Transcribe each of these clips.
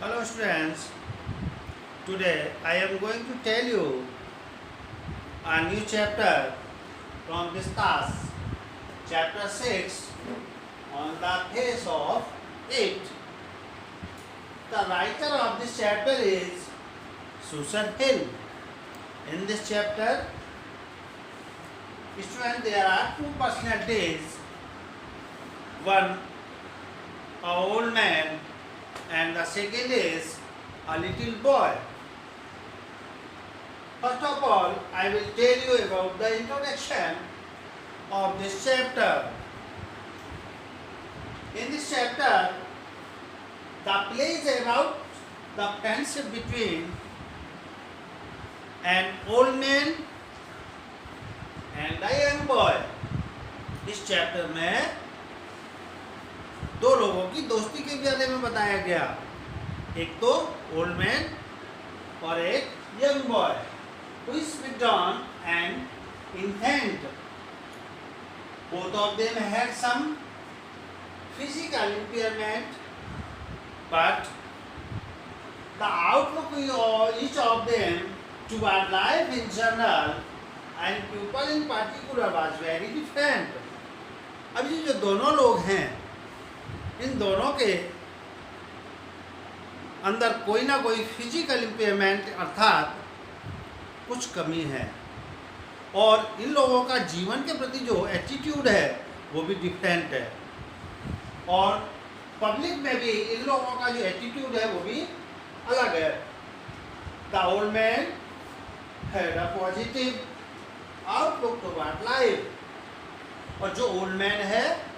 Hello students, today I am going to tell you a new chapter from this task, chapter 6 on the face of it. The writer of this chapter is Susan Hill. In this chapter, students, there are two personalities, one a old man and the second is a little boy. First of all, I will tell you about the introduction of this chapter. In this chapter, the play is about the friendship between an old man and a young boy. इस chapter में दो लोगों की दोस्ती के बारे में बताया गया, एक तो ओल्ड मैन और एक young boy who is withdrawn and infant. Both of them had some physical impairment, but the outlook of each of them toward life in general and people in particular was very different. अब ये जो दोनों लोग हैं, इन दोनों के अंदर कोई ना कोई फिजिकल इम्पेयरमेंट अर्थात कुछ कमी है, और इन लोगों का जीवन के प्रति जो एटीट्यूड है वो भी डिफरेंट है, और पब्लिक में भी इन लोगों का जो एटीट्यूड है वो भी अलग है. The old man had a positive outlook toward life, और जो ओल्ड मैन है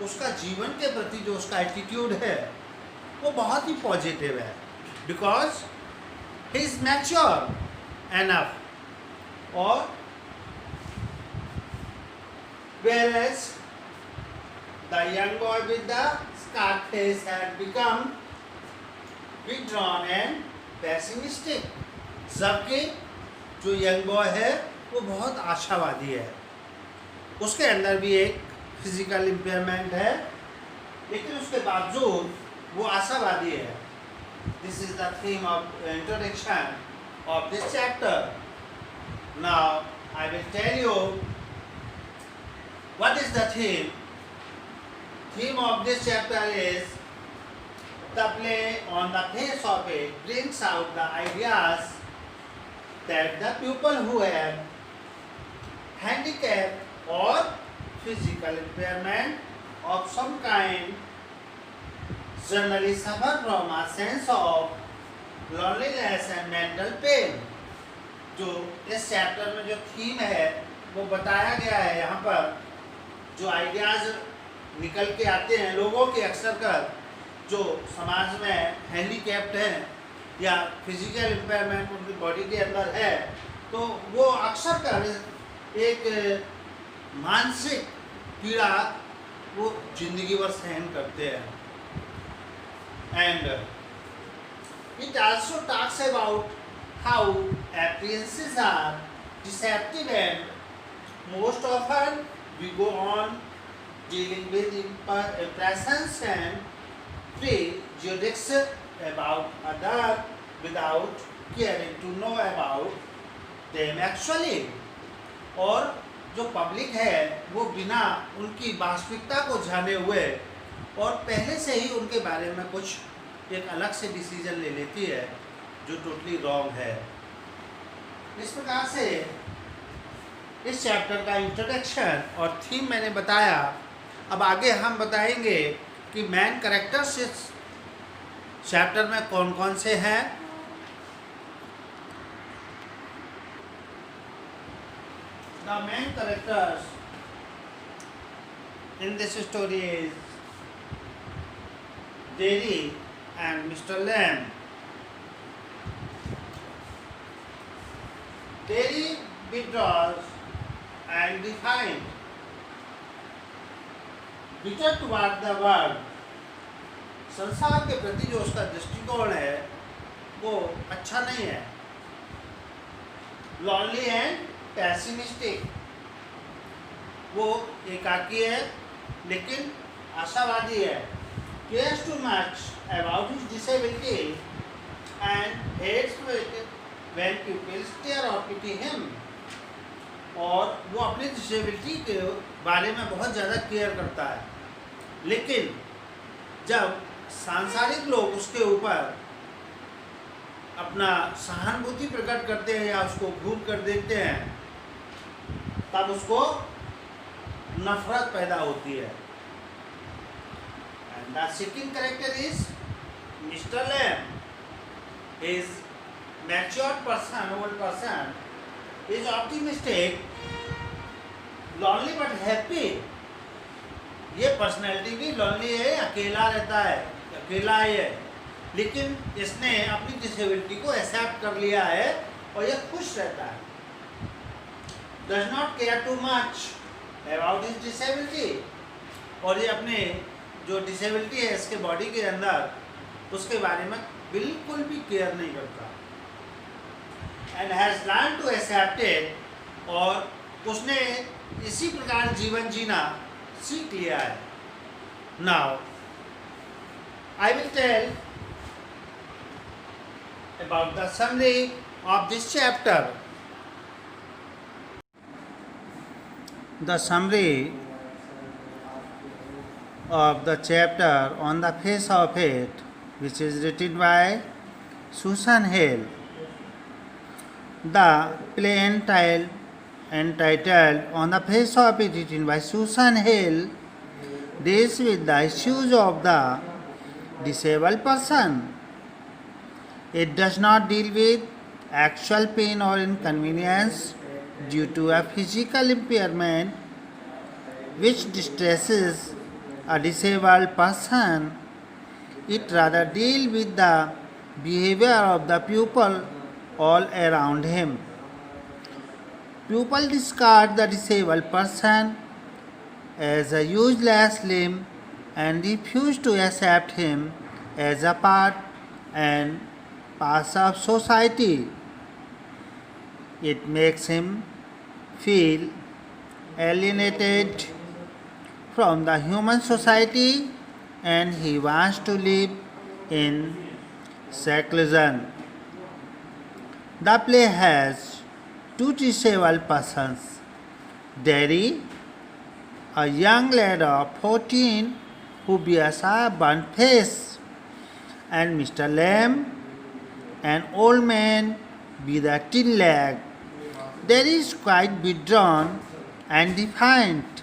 उसका जीवन के प्रति जो उसका एटीट्यूड है वो बहुत ही पॉजिटिव है, because he is mature enough. और whereas the young boy with the scar face had become withdrawn and pessimistic. जबकि जो यंग बॉय है वो बहुत आशावादी है, उसके अंदर भी एक फिजिकल इम्पेयरमेंट है, लेकिन उसके बावजूद वो आशावादी है. This is the theme of introduction of this chapter. Now I will tell you what is the theme. Theme of this chapter is the play on the face of it brings out the ideas that the people who have handicap or physical impairment of some kind generally suffer from a sense of loneliness and mental pain. जो इस chapter में जो theme है वो बताया गया है, यहाँ पर जो आइडियाज निकल के आते हैं लोगों के, अक्सर कर जो समाज में हैंडीकैप्ड हैं या फिजिकल इम्पेयरमेंट उनकी बॉडी के अंदर है, तो वो अक्सर कर एक मानसिक पीड़ा वो जिंदगी भर सहन करते हैं. And it also talks about how appearances are deceptive, and most often we go on dealing with impressions and prejudice about others without caring to know about them actually. और जो पब्लिक है वो बिना उनकी वास्तविकता को जाने हुए और पहले से ही उनके बारे में कुछ एक अलग से डिसीजन ले लेती है जो टोटली रॉन्ग है. इस प्रकार से इस चैप्टर का इंट्रोडक्शन और थीम मैंने बताया. अब आगे हम बताएंगे कि मेन कैरेक्टर्स इस चैप्टर में कौन कौन से हैं. The main characters in this story is dairy and Mr. Lamb. Terry withdraws and defiant, bitter toward the world. संसार के प्रति जो उसका दृष्टिकोण है वो अच्छा नहीं है. Lonely and pessimistic, वो एकाकी है लेकिन आशावादी है. cares too much about his disability and hates it when pupils stare or pity him. और वो अपनी डिसेबिलिटी के बारे में बहुत ज़्यादा केयर करता है, लेकिन जब सांसारिक लोग उसके ऊपर अपना सहानुभूति प्रकट करते हैं या उसको घूर कर देखते हैं, तब उसको नफरत पैदा होती है. And the second character is mister Lamb. Is matured person, old person, is optimistic, lonely but happy. ये पर्सनैलिटी भी लॉनली है, अकेला रहता है, अकेला है, लेकिन इसने अपनी डिसेबिलिटी को एक्सेप्ट कर लिया है और ये खुश रहता है. Does not care too much about his disability. और ये अपने जो डिसेबिलिटी है इसके बॉडी के अंदर, उसके बारे में बिल्कुल भी केयर नहीं करता. And has learn to accept it. और उसने इसी प्रकार जीवन जीना सीख लिया है. Now I will tell about the summary of this chapter. The summary of the chapter on the face of it, which is written by Susan Hale. The play entitled On the Face of It, written by Susan Hale, deals with the issues of the disabled person. It does not deal with actual pain or inconvenience due to a physical impairment which distresses a disabled person. It rather deals with the behavior of the pupil all around him. Pupil discard the disabled person as a useless limb and refuse to accept him as a part and parts of society. It makes him feel alienated from the human society and he wants to live in seclusion. The play has two disabled persons. Derry, a young lad of 14 who bears a burnt face, and Mr. Lamb, an old man with a tin leg. There is quite withdrawn and defiant.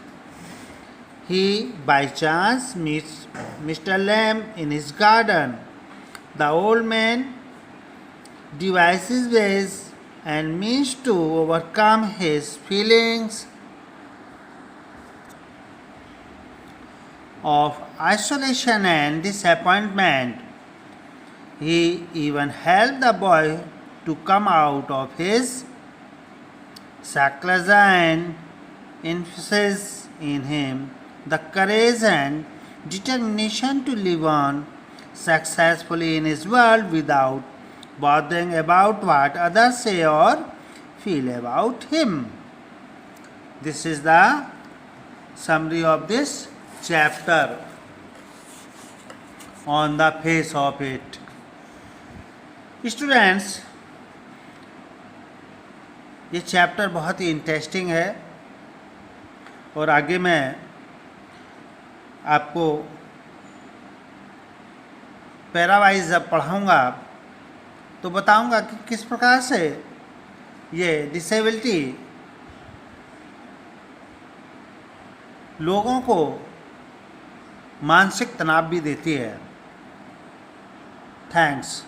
He by chance meets Mr. Lamb in his garden. The old man devises ways and means to overcome his feelings of isolation and disappointment. He even helped the boy to come out of his seclusion and infuses in him the courage and determination to live on successfully in his world without bothering about what others say or feel about him. This is the summary of this chapter on the face of it. Students, ये chapter बहुत ही interesting है और आगे मैं आपको para-wise जब पढ़ाऊँगा तो बताऊँगा कि किस प्रकार से ये डिसेबिलिटी लोगों को मानसिक तनाव भी देती है. थैंक्स.